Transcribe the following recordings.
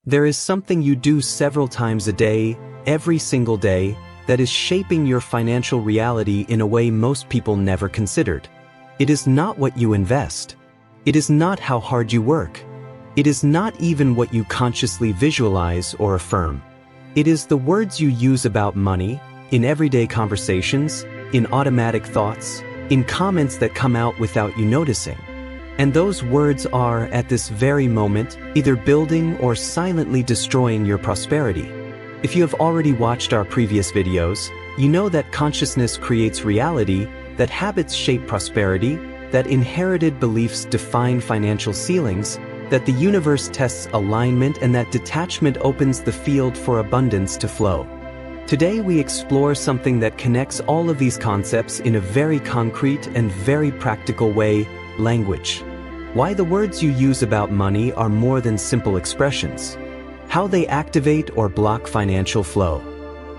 There is something you do several times a day, every single day, that is shaping your financial reality in a way most people never considered. It is not what you invest. It is not how hard you work. It is not even what you consciously visualize or affirm. It is the words you use about money, in everyday conversations, in automatic thoughts, in comments that come out without you noticing. And those words are, at this very moment, either building or silently destroying your prosperity. If you have already watched our previous videos, you know that consciousness creates reality, that habits shape prosperity, that inherited beliefs define financial ceilings, that the universe tests alignment, and that detachment opens the field for abundance to flow. Today we explore something that connects all of these concepts in a very concrete and very practical way: language. Why the words you use about money are more than simple expressions. How they activate or block financial flow.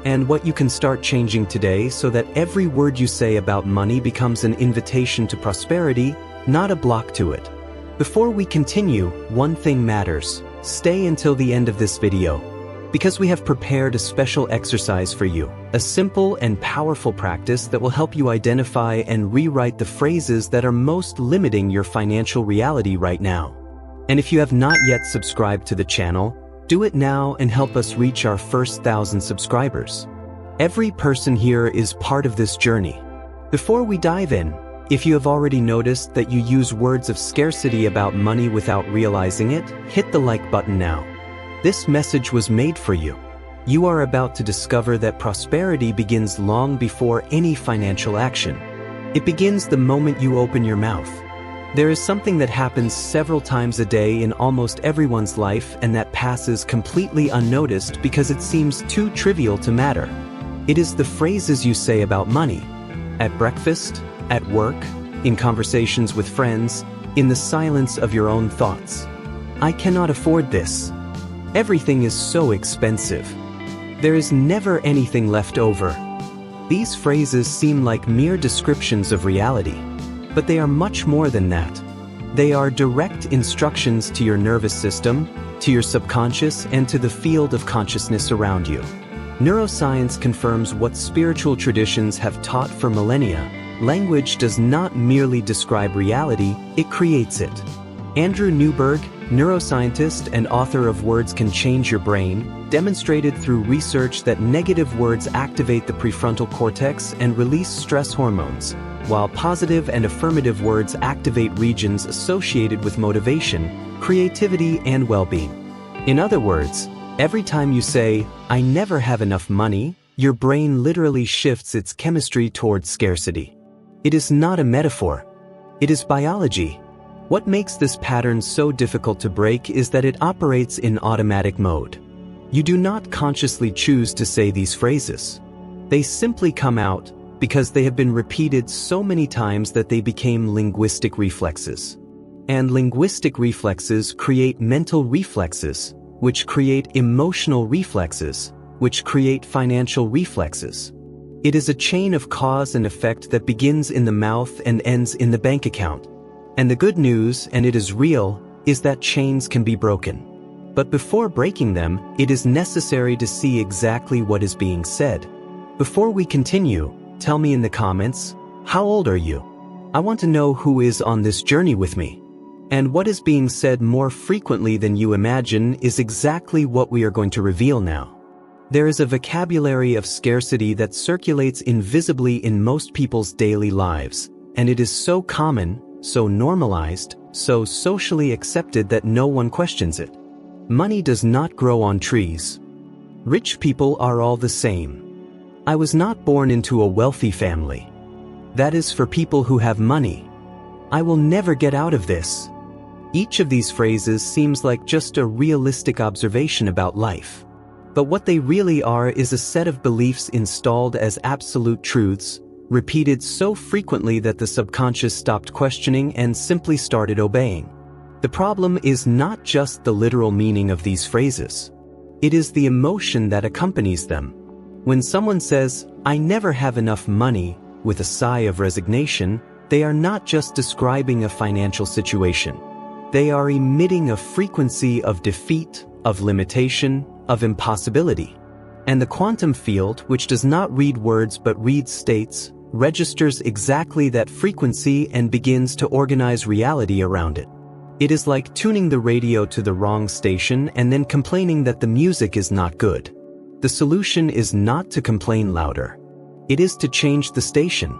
And what you can start changing today so that every word you say about money becomes an invitation to prosperity, not a block to it. Before we continue, one thing matters. Stay until the end of this video, because we have prepared a special exercise for you, a simple and powerful practice that will help you identify and rewrite the phrases that are most limiting your financial reality right now. And if you have not yet subscribed to the channel, do it now and help us reach our first 1,000 subscribers. Every person here is part of this journey. Before we dive in, if you have already noticed that you use words of scarcity about money without realizing it, hit the like button now. This message was made for you. You are about to discover that prosperity begins long before any financial action. It begins the moment you open your mouth. There is something that happens several times a day in almost everyone's life, and that passes completely unnoticed because it seems too trivial to matter. It is the phrases you say about money. At breakfast, at work, in conversations with friends, in the silence of your own thoughts. I cannot afford this. Everything is so expensive. There is never anything left over. These phrases seem like mere descriptions of reality, but they are much more than that. They are direct instructions to your nervous system, to your subconscious, and to the field of consciousness around you. Neuroscience confirms what spiritual traditions have taught for millennia. Language does not merely describe reality, it creates it. Andrew Newberg, neuroscientist and author of Words Can Change Your Brain, demonstrated through research that negative words activate the prefrontal cortex and release stress hormones, while positive and affirmative words activate regions associated with motivation, creativity, and well-being. In other words, every time you say, "I never have enough money," your brain literally shifts its chemistry towards scarcity. It is not a metaphor. It is biology. What makes this pattern so difficult to break is that it operates in automatic mode. You do not consciously choose to say these phrases. They simply come out because they have been repeated so many times that they became linguistic reflexes. And linguistic reflexes create mental reflexes, which create emotional reflexes, which create financial reflexes. It is a chain of cause and effect that begins in the mouth and ends in the bank account. And the good news, and it is real, is that chains can be broken. But before breaking them, it is necessary to see exactly what is being said. Before we continue, tell me in the comments, how old are you? I want to know who is on this journey with me. And what is being said more frequently than you imagine is exactly what we are going to reveal now. There is a vocabulary of scarcity that circulates invisibly in most people's daily lives, and it is so common, so normalized, so socially accepted that no one questions it. Money does not grow on trees. Rich people are all the same. I was not born into a wealthy family. That is for people who have money. I will never get out of this. Each of these phrases seems like just a realistic observation about life. But what they really are is a set of beliefs installed as absolute truths, repeated so frequently that the subconscious stopped questioning and simply started obeying. The problem is not just the literal meaning of these phrases. It is the emotion that accompanies them. When someone says, "I never have enough money," with a sigh of resignation, they are not just describing a financial situation. They are emitting a frequency of defeat, of limitation, of impossibility. And the quantum field, which does not read words but reads states, registers exactly that frequency and begins to organize reality around it. It is like tuning the radio to the wrong station and then complaining that the music is not good. The solution is not to complain louder. It is to change the station.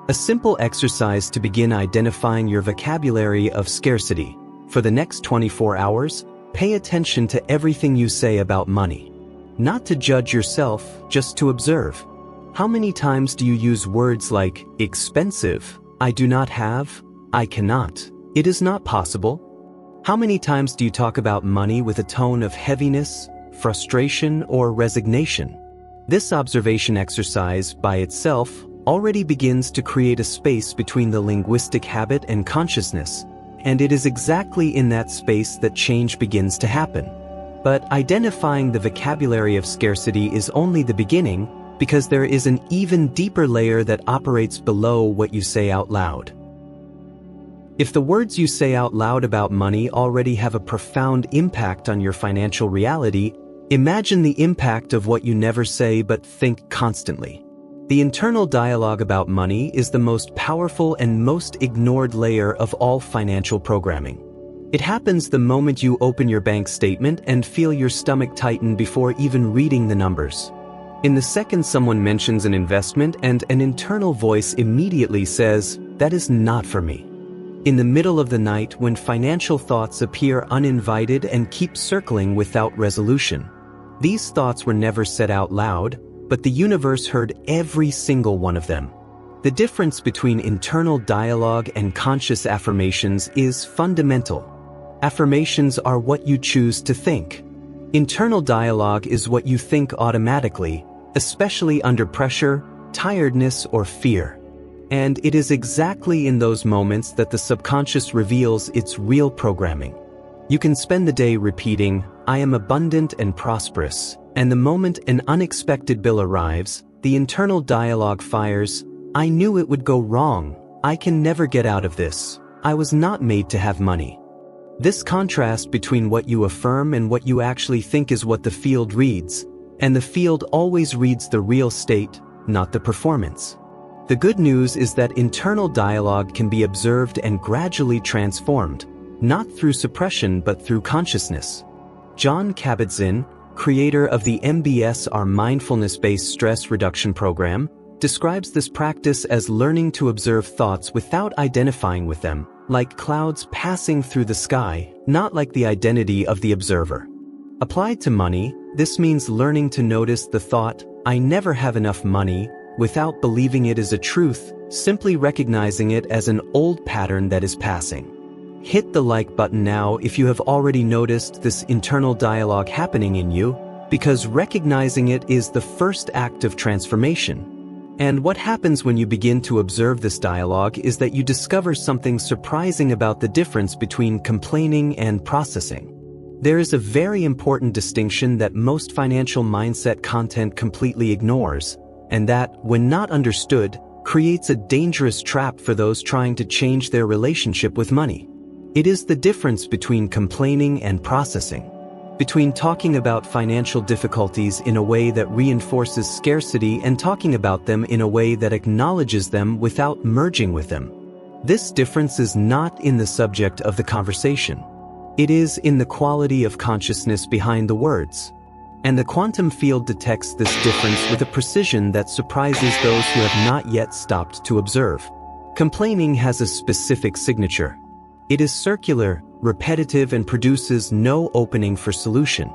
A simple exercise to begin identifying your vocabulary of scarcity. For the next 24 hours, pay attention to everything you say about money. Not to judge yourself, just to observe. How many times do you use words like expensive, I do not have, I cannot, it is not possible? How many times do you talk about money with a tone of heaviness, frustration, or resignation? This observation exercise, by itself, already begins to create a space between the linguistic habit and consciousness, and it is exactly in that space that change begins to happen. But identifying the vocabulary of scarcity is only the beginning, because there is an even deeper layer that operates below what you say out loud. If the words you say out loud about money already have a profound impact on your financial reality, imagine the impact of what you never say but think constantly. The internal dialogue about money is the most powerful and most ignored layer of all financial programming. It happens the moment you open your bank statement and feel your stomach tighten before even reading the numbers. In the second someone mentions an investment and an internal voice immediately says, "That is not for me." In the middle of the night when financial thoughts appear uninvited and keep circling without resolution. These thoughts were never said out loud, but the universe heard every single one of them. The difference between internal dialogue and conscious affirmations is fundamental. Affirmations are what you choose to think. Internal dialogue is what you think automatically, especially under pressure, tiredness, or fear. And it is exactly in those moments that the subconscious reveals its real programming. You can spend the day repeating, "I am abundant and prosperous," and the moment an unexpected bill arrives, the internal dialogue fires, "I knew it would go wrong. I can never get out of this. I was not made to have money." This contrast between what you affirm and what you actually think is what the field reads, and the field always reads the real state, not the performance. The good news is that internal dialogue can be observed and gradually transformed, not through suppression but through consciousness. John Kabat-Zinn, creator of the MBSR mindfulness-based stress reduction program, describes this practice as learning to observe thoughts without identifying with them, like clouds passing through the sky, not like the identity of the observer. Applied to money, this means learning to notice the thought, "I never have enough money," without believing it is a truth, simply recognizing it as an old pattern that is passing. Hit the like button now if you have already noticed this internal dialogue happening in you, because recognizing it is the first act of transformation. And what happens when you begin to observe this dialogue is that you discover something surprising about the difference between complaining and processing. There is a very important distinction that most financial mindset content completely ignores, and that, when not understood, creates a dangerous trap for those trying to change their relationship with money. It is the difference between complaining and processing. Between talking about financial difficulties in a way that reinforces scarcity and talking about them in a way that acknowledges them without merging with them. This difference is not in the subject of the conversation. It is in the quality of consciousness behind the words. And the quantum field detects this difference with a precision that surprises those who have not yet stopped to observe. Complaining has a specific signature. It is circular, repetitive, and produces no opening for solution.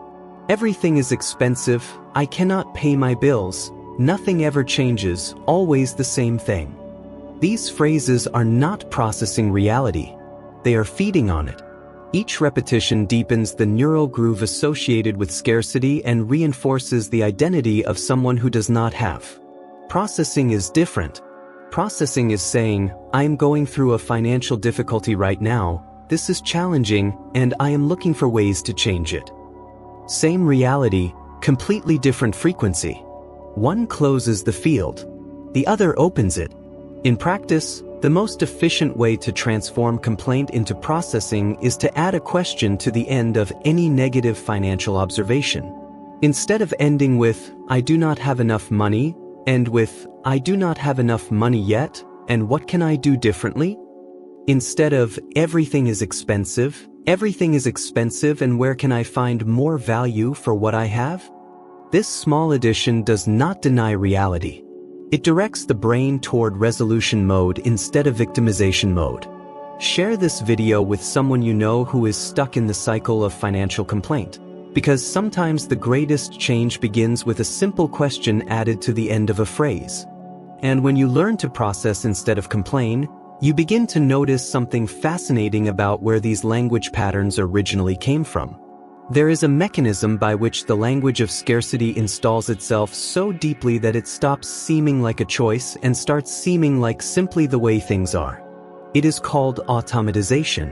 Everything is expensive, I cannot pay my bills, nothing ever changes, always the same thing. These phrases are not processing reality. They are feeding on it. Each repetition deepens the neural groove associated with scarcity and reinforces the identity of someone who does not have. Processing is different. Processing is saying, I am going through a financial difficulty right now, this is challenging, and I am looking for ways to change it. Same reality, completely different frequency. One closes the field. The other opens it. In practice, The most efficient way to transform complaint into processing is to add a question to the end of any negative financial observation. Instead of ending with, "I do not have enough money," end with, "I do not have enough money yet, and what can I do differently?" Instead of, everything is expensive and where can I find more value for what I have?" This small addition does not deny reality. It directs the brain toward resolution mode instead of victimization mode. Share this video with someone you know who is stuck in the cycle of financial complaint, because sometimes the greatest change begins with a simple question added to the end of a phrase. And when you learn to process instead of complain, you begin to notice something fascinating about where these language patterns originally came from. There is a mechanism by which the language of scarcity installs itself so deeply that it stops seeming like a choice and starts seeming like simply the way things are. It is called automatization.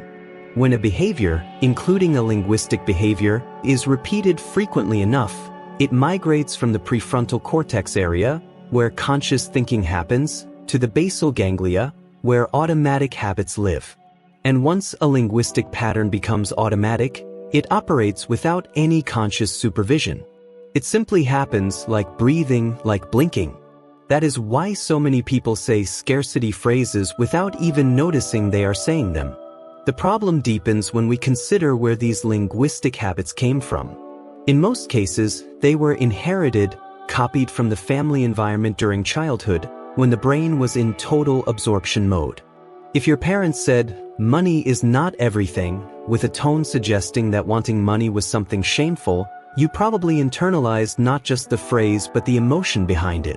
When a behavior, including a linguistic behavior, is repeated frequently enough, it migrates from the prefrontal cortex area, where conscious thinking happens, to the basal ganglia, where automatic habits live. And once a linguistic pattern becomes automatic, it operates without any conscious supervision. It simply happens like breathing, like blinking. That is why so many people say scarcity phrases without even noticing they are saying them. The problem deepens when we consider where these linguistic habits came from. In most cases, they were inherited, copied from the family environment during childhood, when the brain was in total absorption mode. If your parents said, "Money is not everything," with a tone suggesting that wanting money was something shameful, you probably internalized not just the phrase but the emotion behind it.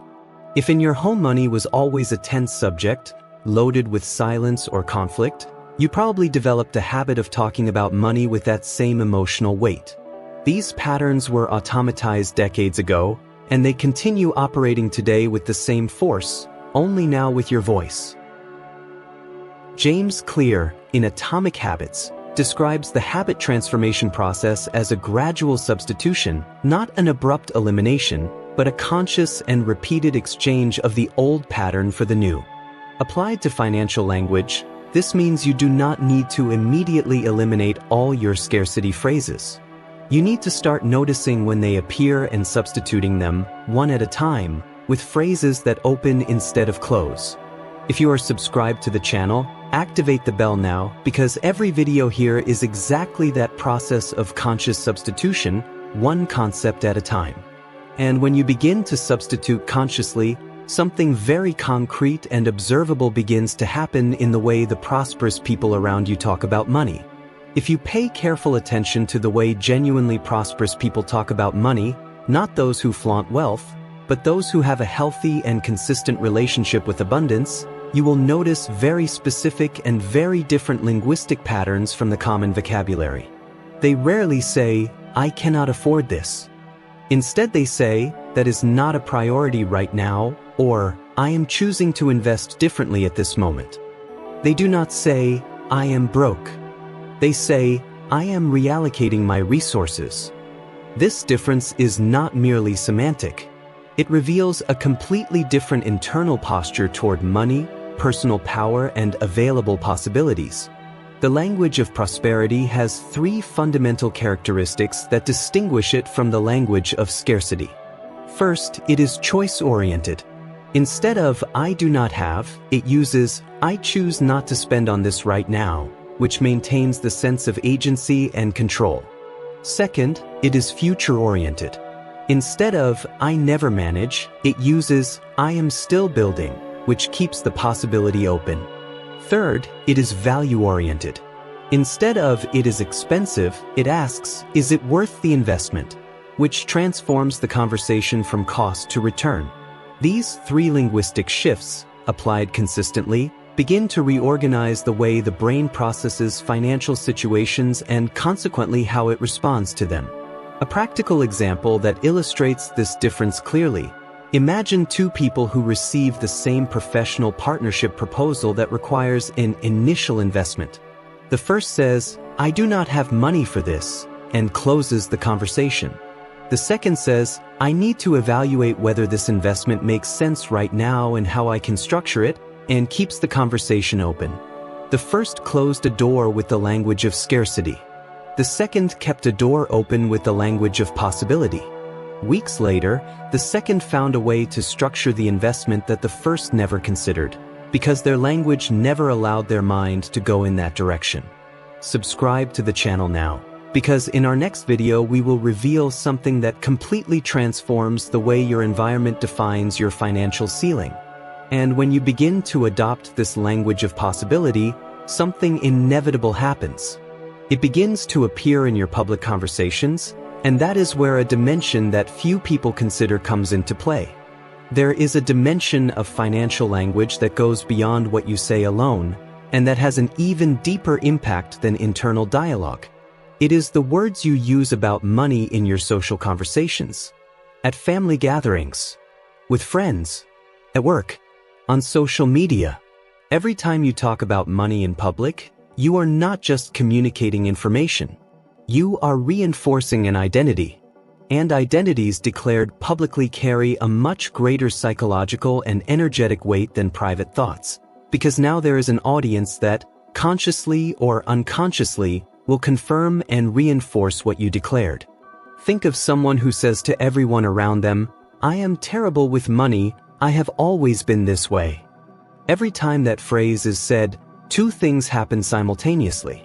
If in your home money was always a tense subject, loaded with silence or conflict, you probably developed a habit of talking about money with that same emotional weight. These patterns were automatized decades ago, and they continue operating today with the same force, only now with your voice. James Clear, in Atomic Habits, describes the habit transformation process as a gradual substitution, not an abrupt elimination, but a conscious and repeated exchange of the old pattern for the new. Applied to financial language, this means you do not need to immediately eliminate all your scarcity phrases. You need to start noticing when they appear and substituting them, one at a time, with phrases that open instead of close. If you are subscribed to the channel, activate the bell now, because every video here is exactly that process of conscious substitution, one concept at a time. And when you begin to substitute consciously, something very concrete and observable begins to happen in the way the prosperous people around you talk about money. If you pay careful attention to the way genuinely prosperous people talk about money, not those who flaunt wealth, but those who have a healthy and consistent relationship with abundance, you will notice very specific and very different linguistic patterns from the common vocabulary. They rarely say, "I cannot afford this." Instead they say, "That is not a priority right now," or "I am choosing to invest differently at this moment." They do not say, "I am broke." They say, "I am reallocating my resources." This difference is not merely semantic. It reveals a completely different internal posture toward money, personal power, and available possibilities. The language of prosperity has three fundamental characteristics that distinguish it from the language of scarcity. First, it is choice-oriented. Instead of "I do not have," it uses "I choose not to spend on this right now," which maintains the sense of agency and control. Second, it is future-oriented. Instead of "I never manage," it uses "I am still building," which keeps the possibility open. Third, it is value-oriented. Instead of "it is expensive," it asks, "Is it worth the investment?" which transforms the conversation from cost to return. These three linguistic shifts, applied consistently, begin to reorganize the way the brain processes financial situations and consequently how it responds to them. A practical example that illustrates this difference clearly. Imagine two people who receive the same professional partnership proposal that requires an initial investment. The first says, "I do not have money for this," and closes the conversation. The second says, "I need to evaluate whether this investment makes sense right now and how I can structure it," and keeps the conversation open. The first closed a door with the language of scarcity. The second kept a door open with the language of possibility. Weeks later, the second found a way to structure the investment that the first never considered, because their language never allowed their mind to go in that direction. Subscribe to the channel now, because in our next video we will reveal something that completely transforms the way your environment defines your financial ceiling. And when you begin to adopt this language of possibility, something inevitable happens. It begins to appear in your public conversations, and that is where a dimension that few people consider comes into play. There is a dimension of financial language that goes beyond what you say alone, and that has an even deeper impact than internal dialogue. It is the words you use about money in your social conversations, at family gatherings, with friends, at work, on social media. Every time you talk about money in public, you are not just communicating information. You are reinforcing an identity. And identities declared publicly carry a much greater psychological and energetic weight than private thoughts, because now there is an audience that, consciously or unconsciously, will confirm and reinforce what you declared. Think of someone who says to everyone around them, "I am terrible with money, I have always been this way." Every time that phrase is said, two things happen simultaneously.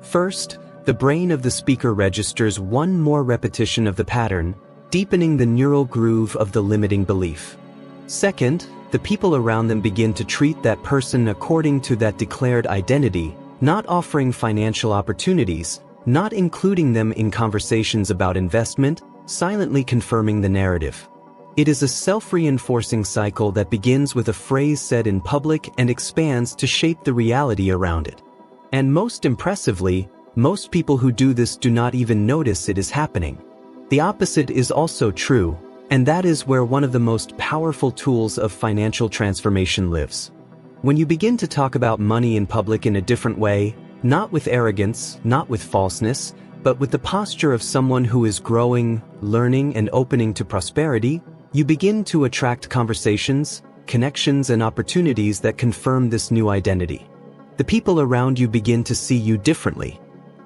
First, the brain of the speaker registers one more repetition of the pattern, deepening the neural groove of the limiting belief. Second, the people around them begin to treat that person according to that declared identity, not offering financial opportunities, not including them in conversations about investment, silently confirming the narrative. It is a self-reinforcing cycle that begins with a phrase said in public and expands to shape the reality around it. And most impressively, most people who do this do not even notice it is happening. The opposite is also true, and that is where one of the most powerful tools of financial transformation lives. When you begin to talk about money in public in a different way, not with arrogance, not with falseness, but with the posture of someone who is growing, learning, and opening to prosperity, you begin to attract conversations, connections, and opportunities that confirm this new identity. The people around you begin to see you differently,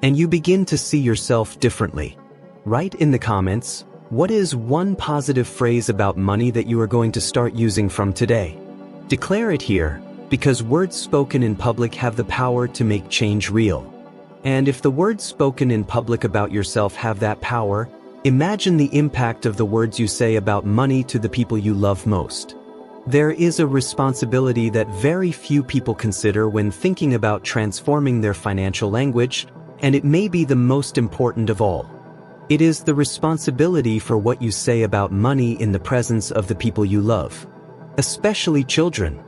and you begin to see yourself differently. Write in the comments, what is one positive phrase about money that you are going to start using from today? Declare it here, because words spoken in public have the power to make change real. And if the words spoken in public about yourself have that power, imagine the impact of the words you say about money to the people you love most. There is a responsibility that very few people consider when thinking about transforming their financial language, and it may be the most important of all. It is the responsibility for what you say about money in the presence of the people you love, especially children.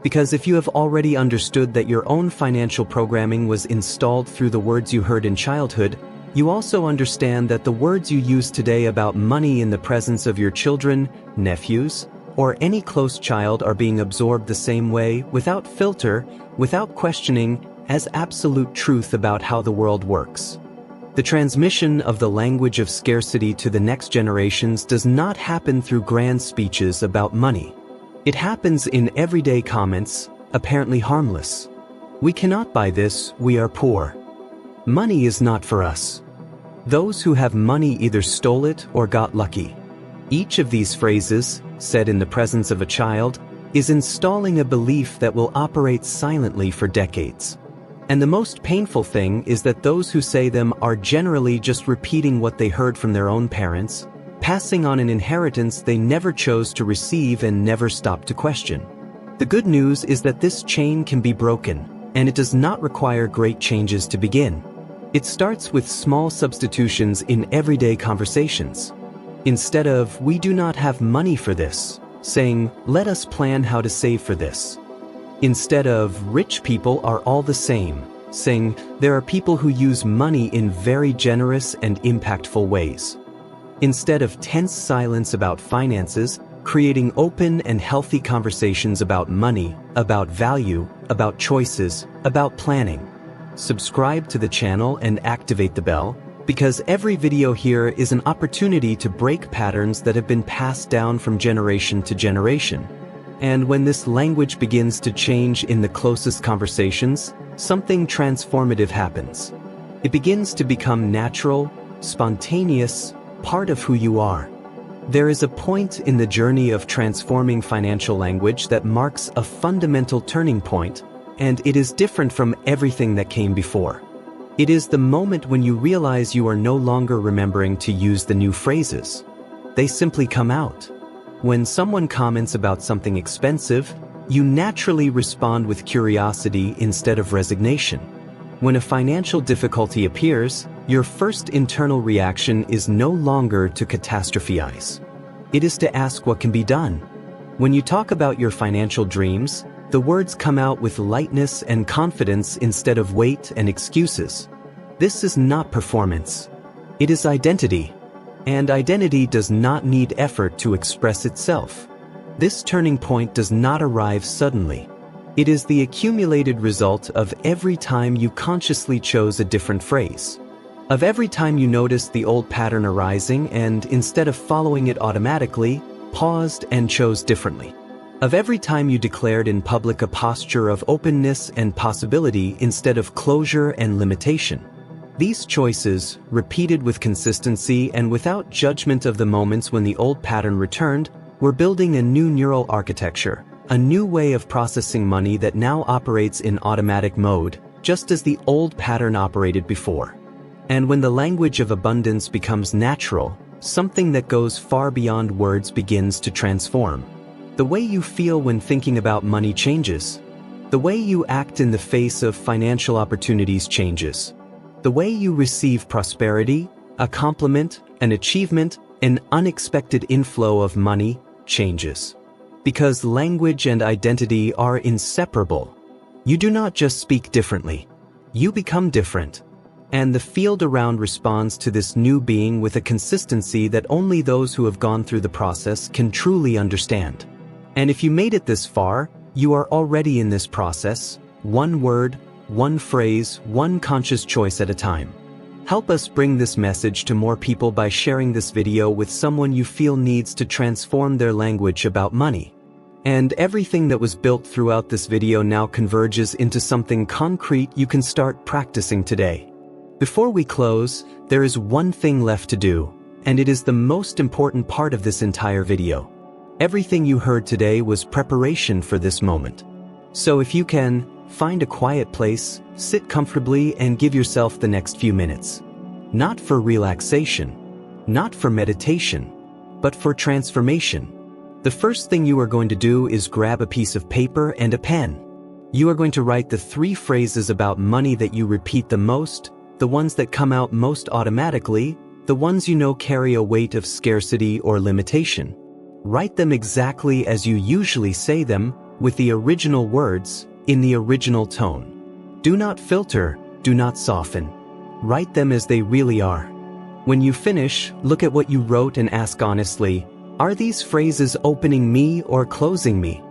Because if you have already understood that your own financial programming was installed through the words you heard in childhood, you also understand that the words you use today about money in the presence of your children, nephews, or any close child are being absorbed the same way, without filter, without questioning, as absolute truth about how the world works. The transmission of the language of scarcity to the next generations does not happen through grand speeches about money. It happens in everyday comments, apparently harmless. "We cannot buy this, we are poor. Money is not for us. Those who have money either stole it or got lucky." Each of these phrases, said in the presence of a child, is installing a belief that will operate silently for decades. And the most painful thing is that those who say them are generally just repeating what they heard from their own parents, passing on an inheritance they never chose to receive and never stopped to question. The good news is that this chain can be broken, and it does not require great changes to begin. It starts with small substitutions in everyday conversations. Instead of, "We do not have money for this," saying, "Let us plan how to save for this." Instead of, "Rich people are all the same," saying, "There are people who use money in very generous and impactful ways." Instead of tense silence about finances, creating open and healthy conversations about money, about value, about choices, about planning. Subscribe to the channel and activate the bell, because every video here is an opportunity to break patterns that have been passed down from generation to generation. And when this language begins to change in the closest conversations, something transformative happens. It begins to become natural, spontaneous, part of who you are. There is a point in the journey of transforming financial language that marks a fundamental turning point, and it is different from everything that came before. It is the moment when you realize you are no longer remembering to use the new phrases. They simply come out. When someone comments about something expensive, you naturally respond with curiosity instead of resignation. When a financial difficulty appears, your first internal reaction is no longer to catastrophize. It is to ask what can be done. When you talk about your financial dreams, the words come out with lightness and confidence instead of weight and excuses. This is not performance. It is identity. And identity does not need effort to express itself. This turning point does not arrive suddenly. It is the accumulated result of every time you consciously chose a different phrase. Of every time you noticed the old pattern arising and, instead of following it automatically, paused and chose differently. Of every time you declared in public a posture of openness and possibility instead of closure and limitation. These choices, repeated with consistency and without judgment of the moments when the old pattern returned, were building a new neural architecture, a new way of processing money that now operates in automatic mode, just as the old pattern operated before. And when the language of abundance becomes natural, something that goes far beyond words begins to transform. The way you feel when thinking about money changes. The way you act in the face of financial opportunities changes. The way you receive prosperity, a compliment, an achievement, an unexpected inflow of money changes. Because language and identity are inseparable. You do not just speak differently. You become different. And the field around responds to this new being with a consistency that only those who have gone through the process can truly understand. And if you made it this far, you are already in this process, one word, one phrase, one conscious choice at a time. Help us bring this message to more people by sharing this video with someone you feel needs to transform their language about money. And everything that was built throughout this video now converges into something concrete you can start practicing today. Before we close, there is one thing left to do, and it is the most important part of this entire video. Everything you heard today was preparation for this moment. So if you can, find a quiet place, sit comfortably, and give yourself the next few minutes. Not for relaxation, not for meditation, but for transformation. The first thing you are going to do is grab a piece of paper and a pen. You are going to write the 3 phrases about money that you repeat the most, the ones that come out most automatically, the ones you know carry a weight of scarcity or limitation. Write them exactly as you usually say them, with the original words, in the original tone. Do not filter, do not soften. Write them as they really are. When you finish, look at what you wrote and ask honestly, are these phrases opening me or closing me?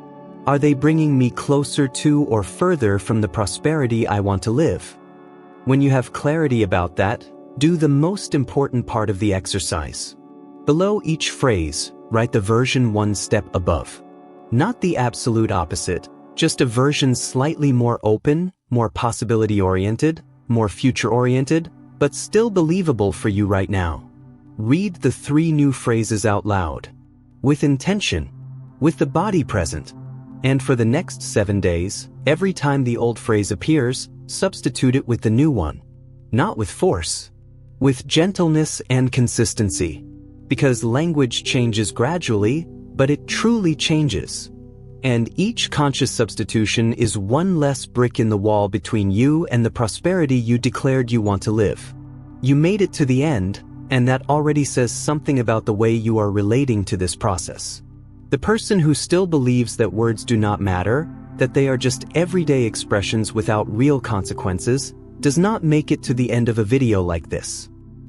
Are they bringing me closer to or further from the prosperity I want to live? When you have clarity about that, do the most important part of the exercise. Below each phrase, write the version one step above. Not the absolute opposite, just a version slightly more open, more possibility-oriented, more future-oriented, but still believable for you right now. Read the 3 new phrases out loud. With intention. With the body present. And for the next 7 days, every time the old phrase appears, substitute it with the new one. Not with force. With gentleness and consistency. Because language changes gradually, but it truly changes. And each conscious substitution is one less brick in the wall between you and the prosperity you declared you want to live. You made it to the end, and that already says something about the way you are relating to this process. The person who still believes that words do not matter, that they are just everyday expressions without real consequences, does not make it to the end of a video like this.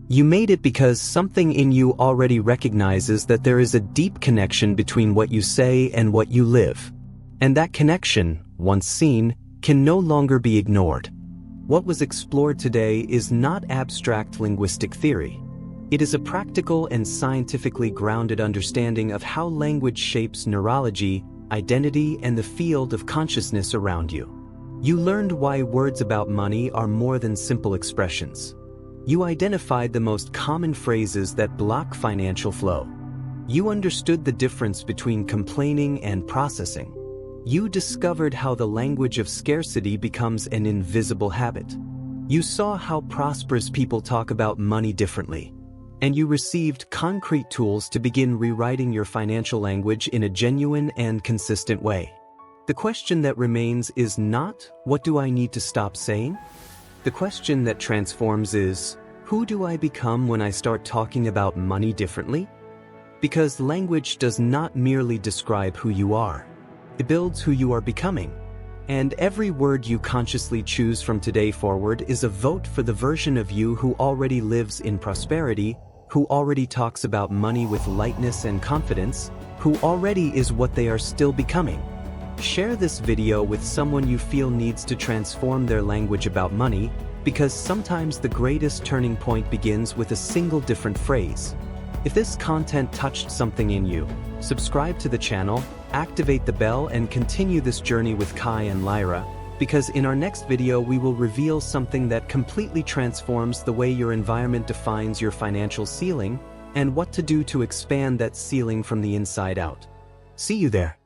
You made it because something in you already recognizes that there is a deep connection between what you say and what you live. And that connection, once seen, can no longer be ignored. What was explored today is not abstract linguistic theory. It is a practical and scientifically grounded understanding of how language shapes neurology, identity, and the field of consciousness around you. You learned why words about money are more than simple expressions. You identified the most common phrases that block financial flow. You understood the difference between complaining and processing. You discovered how the language of scarcity becomes an invisible habit. You saw how prosperous people talk about money differently. And you received concrete tools to begin rewriting your financial language in a genuine and consistent way. The question that remains is not, what do I need to stop saying? The question that transforms is, who do I become when I start talking about money differently? Because language does not merely describe who you are. It builds who you are becoming. And every word you consciously choose from today forward is a vote for the version of you who already lives in prosperity, who already talks about money with lightness and confidence, who already is what they are still becoming. Share this video with someone you feel needs to transform their language about money, because sometimes the greatest turning point begins with a single different phrase. If this content touched something in you, subscribe to the channel, activate the bell, and continue this journey with Kai and Lyra, because in our next video we will reveal something that completely transforms the way your environment defines your financial ceiling and what to do to expand that ceiling from the inside out. See you there.